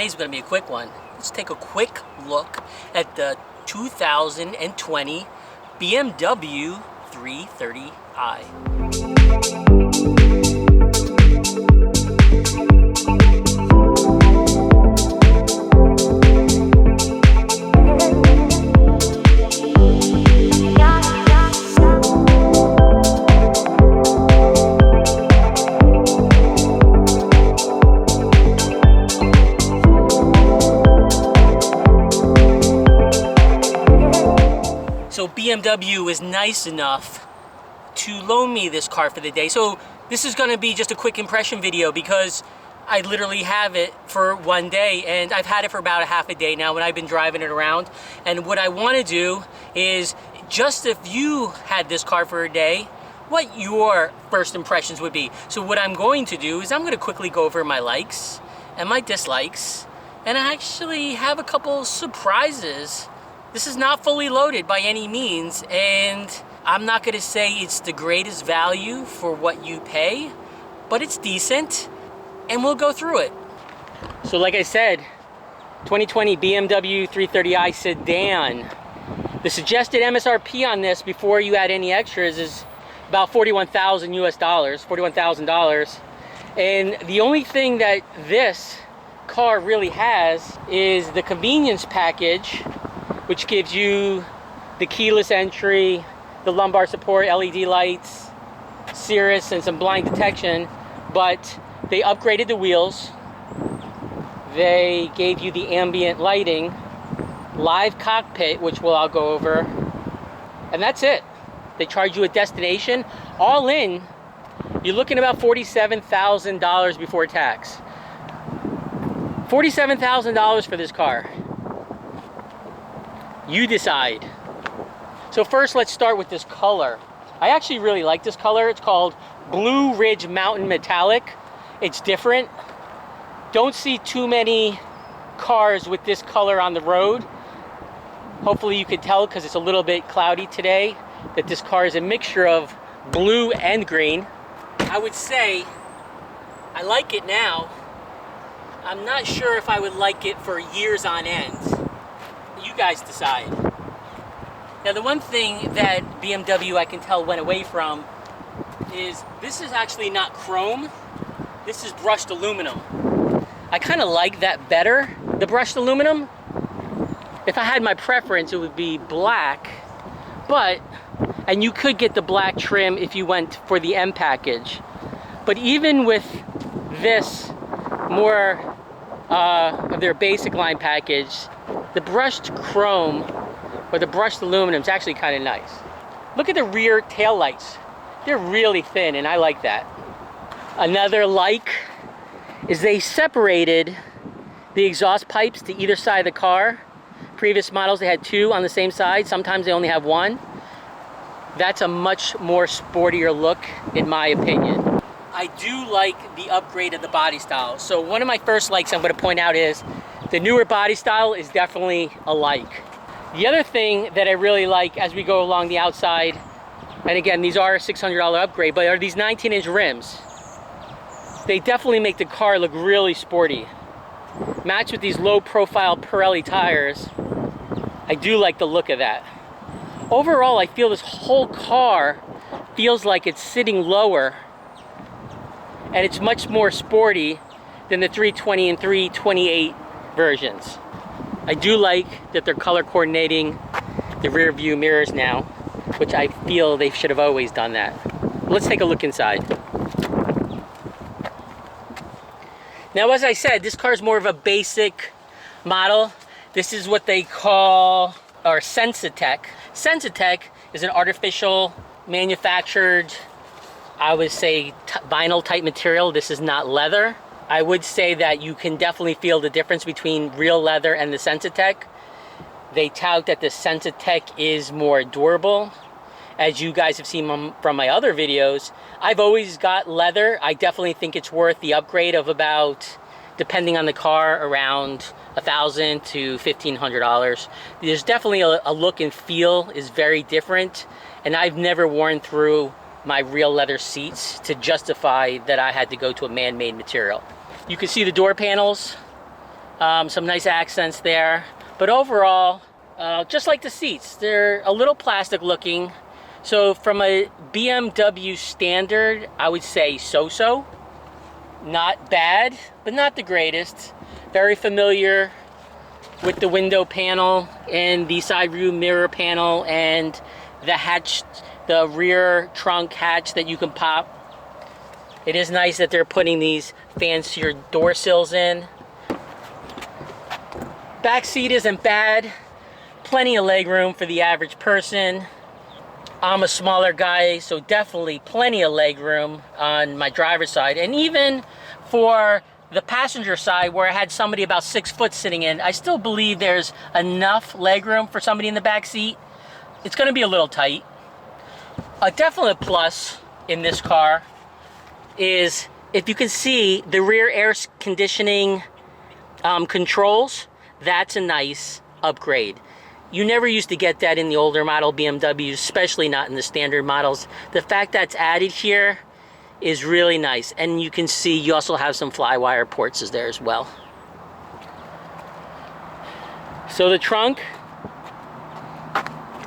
today's going to be a quick one. Let's take a quick look at the 2020 BMW 330i. So BMW was nice enough to loan me this car for the day. So this is going to be just a quick impression video because I literally have it for one day, and I've had it for about a half a day now when I've been driving it around. And what I want to do is, just if you had this car for a day, what your first impressions would be. So what I'm going to do is I'm going to quickly go over my likes and my dislikes, and I actually have a couple surprises. This is not fully loaded by any means, and I'm not going to say it's the greatest value for what you pay, but it's decent, and we'll go through it. So like I said, 2020 BMW 330i sedan. The suggested MSRP on this before you add any extras is about $41,000 US, $41,000. And the only thing that this car really has is the convenience package, which gives you the keyless entry, the lumbar support, LED lights, Cirrus, and some blind detection. But they upgraded the wheels. They gave you the ambient lighting, live cockpit, which I'll go over, and that's it. They charge you a destination. All in, you're looking at about $47,000 before tax. $47,000 for this car. You decide. So first, let's start with this color. I actually really like this color. It's called Blue Ridge Mountain Metallic. It's different. Don't see too many cars with this color on the road. Hopefully you can tell, because it's a little bit cloudy today, that this car is a mixture of blue and green. I would say I like it now. I'm not sure if I would like it for years on end. You guys decide. Now, the one thing that BMW I can tell went away from is this is actually not chrome. This is brushed aluminum. I kind of like that better, the brushed aluminum. If I had my preference, it would be black, and you could get the black trim if you went for the M package. But even with this more of their basic line package, the brushed chrome or the brushed aluminum is actually kind of nice. Look at the rear tail lights. They're really thin, and I like that. Another like is they separated the exhaust pipes to either side of the car. Previous models, they had two on the same side. Sometimes they only have one. That's a much more sportier look, in my opinion. I do like the upgrade of the body style. So one of my first likes I'm going to point out is the newer body style is definitely a like. The other thing that I really like as we go along the outside, and again, these are a $600 upgrade, but are these 19-inch rims. They definitely make the car look really sporty. Matched with these low-profile Pirelli tires, I do like the look of that. Overall, I feel this whole car feels like it's sitting lower, and it's much more sporty than the 320 and 328 versions. I do like that they're color coordinating the rear view mirrors now, which I feel they should have always done that. Let's take a look inside. Now, as I said, this car is more of a basic model. This is what they call, or Sensitech. Sensitech is an artificial manufactured, I would say, vinyl type material. This is not leather. I would say that you can definitely feel the difference between real leather and the Sensitech. They tout that the Sensitech is more durable. As you guys have seen from my other videos, I've always got leather. I definitely think it's worth the upgrade of about, depending on the car, around $1,000 to $1,500. There's definitely a look and feel is very different, and I've never worn through my real leather seats to justify that I had to go to a man-made material. You can see the door panels. Some nice accents there. But overall, just like the seats, they're a little plastic looking. So from a BMW standard, I would say so-so. Not bad, but not the greatest. Very familiar with the window panel and the side view mirror panel and the hatch, the rear trunk hatch that you can pop. It is nice that they're putting these fancier door sills in. Back seat isn't bad. Plenty of leg room for the average person. I'm a smaller guy, so definitely plenty of leg room on my driver's side. And even for the passenger side, where I had somebody about 6 foot sitting in, I still believe there's enough leg room for somebody in the back seat. It's gonna be a little tight. A definite plus in this car is, if you can see, the rear air conditioning controls. That's a nice upgrade. You never used to get that in the older model BMWs, especially not in the standard models. The fact that's added here is really nice. And you can see you also have some Flywire ports there as well. So the trunk,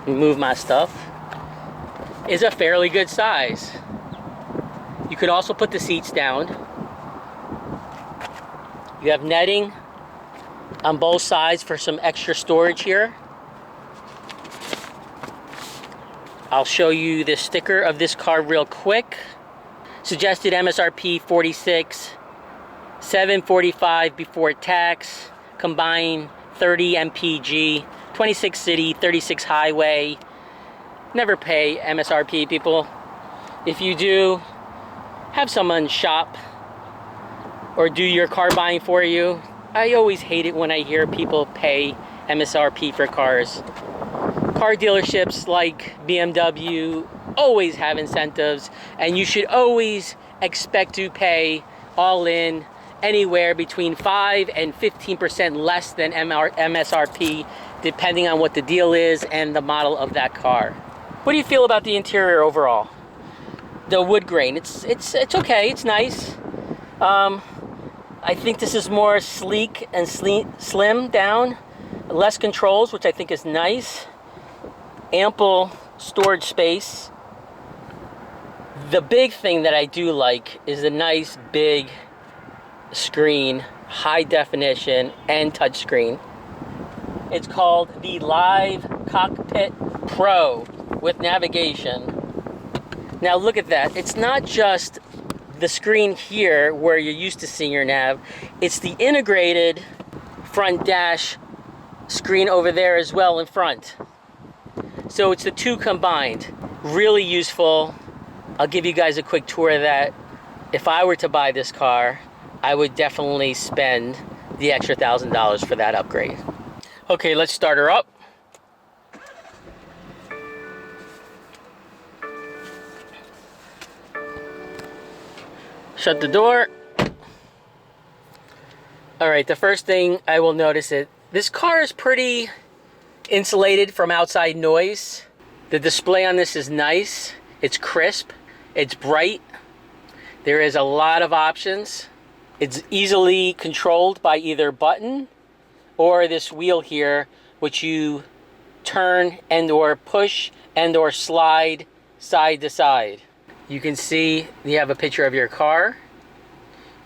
move my stuff, is a fairly good size. You could also put the seats down. You have netting on both sides for some extra storage here. I'll show you the sticker of this car real quick. Suggested MSRP 46, 745 before tax, combined 30 MPG, 26 city, 36 highway. Never pay MSRP, people. If you do, have someone shop or do your car buying for you. I always hate it when I hear people pay MSRP for cars. Car dealerships like BMW always have incentives, and you should always expect to pay all in anywhere between 5 and 15% less than MSRP, depending on what the deal is and the model of that car. What do you feel about the interior overall? The wood grain, it's okay, it's nice. I think this is more sleek and slim down, less controls, which I think is nice. Ample storage space. The big thing that I do like is the nice big screen, high definition and touchscreen. It's called the Live Cockpit Pro with navigation. Now look at that. It's not just the screen here where you're used to seeing your nav. It's the integrated front dash screen over there as well in front. So it's the two combined. Really useful. I'll give you guys a quick tour of that. If I were to buy this car, I would definitely spend the extra $1,000 for that upgrade. Okay, let's start her up. Shut the door. All right, the first thing I will notice is this car is pretty insulated from outside noise. The display on this is nice. It's crisp. It's bright. There is a lot of options. It's easily controlled by either button or this wheel here, which you turn and or push and or slide side to side. You can see you have a picture of your car.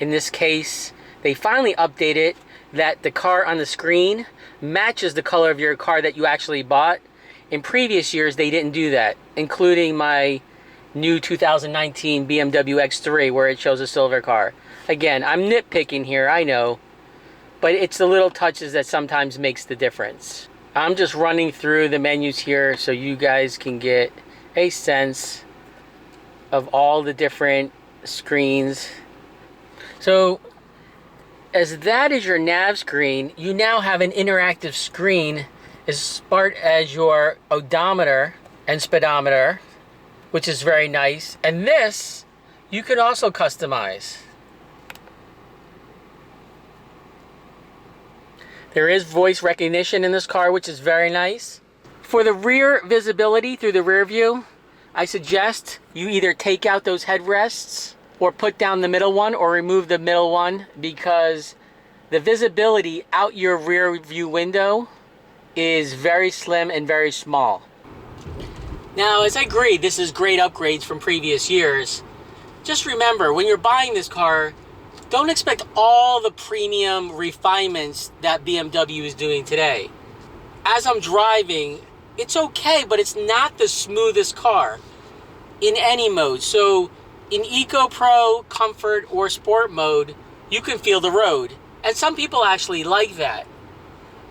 In this case, they finally updated that the car on the screen matches the color of your car that you actually bought. In previous years, they didn't do that, including my new 2019 BMW X3, where it shows a silver car. Again, I'm nitpicking here, I know, but it's the little touches that sometimes makes the difference. I'm just running through the menus here so you guys can get a sense of all the different screens. So as that is your nav screen, you now have an interactive screen as far as your odometer and speedometer, which is very nice. And this you can also customize. There is voice recognition in this car, which is very nice. For the rear visibility through the rear view, I suggest you either take out those headrests or put down the middle one or remove the middle one, because the visibility out your rear view window is very slim and very small. Now, as I agree, this is great upgrades from previous years. Just remember, when you're buying this car, don't expect all the premium refinements that BMW is doing today. As I'm driving, it's okay, but it's not the smoothest car in any mode. So in Eco Pro, Comfort, or Sport mode, you can feel the road. And some people actually like that.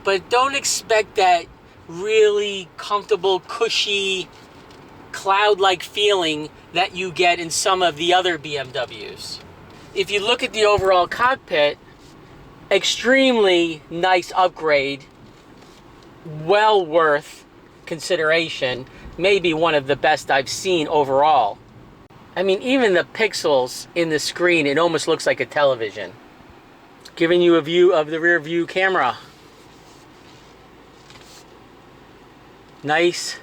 But don't expect that really comfortable, cushy, cloud-like feeling that you get in some of the other BMWs. If you look at the overall cockpit, extremely nice upgrade, well worth consideration, maybe one of the best I've seen overall. I mean, even the pixels in the screen, it almost looks like a television. Giving you a view of the rear view camera. Nice,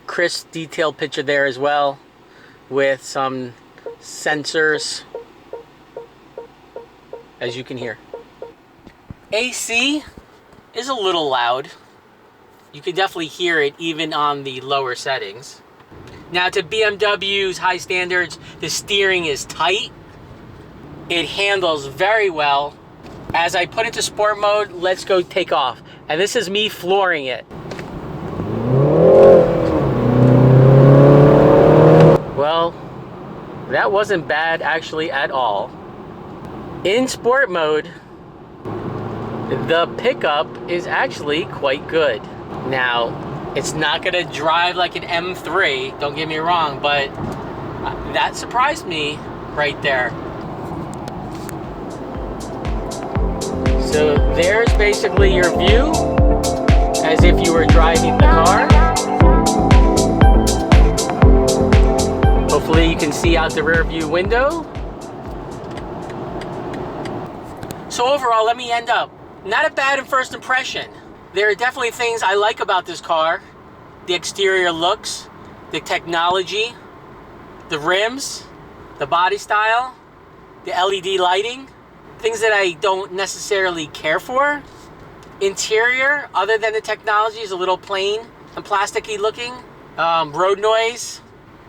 crisp, detailed picture there as well, with some sensors, as you can hear. AC is a little loud. You can definitely hear it even on the lower settings. Now, to BMW's high standards, the steering is tight. It handles very well. As I put into sport mode, let's go take off. And this is me flooring it. Well, that wasn't bad actually at all. In sport mode, the pickup is actually quite good. Now, it's not gonna drive like an M3, don't get me wrong, but that surprised me right there. So there's basically your view as if you were driving the car. Hopefully you can see out the rear view window. So overall, let me end up. Not a bad first impression. There are definitely things I like about this car. The exterior looks, the technology, the rims, the body style, the LED lighting. Things that I don't necessarily care for. Interior, other than the technology, is a little plain and plasticky looking. Road noise.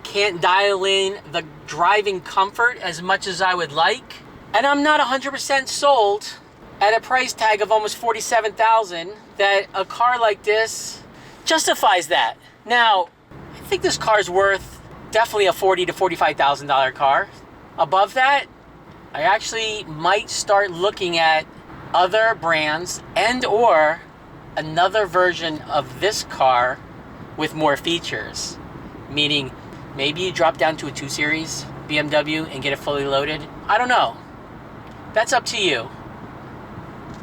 Can't dial in the driving comfort as much as I would like. And I'm not 100% sold at a price tag of almost $47,000 that a car like this justifies that. Now, I think this car's worth definitely a $40,000 to $45,000 car. Above that, I actually might start looking at other brands and or another version of this car with more features. Meaning, maybe you drop down to a 2 Series BMW and get it fully loaded. I don't know. That's up to you.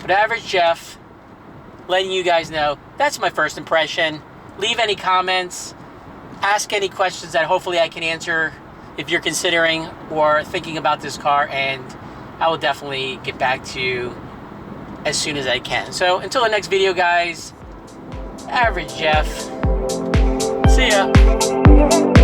But Average Jeff, letting you guys know, that's my first impression. Leave any comments. Ask any questions that hopefully I can answer if you're considering or thinking about this car, and I will definitely get back to you as soon as I can. So until the next video, guys, Average Jeff. See ya.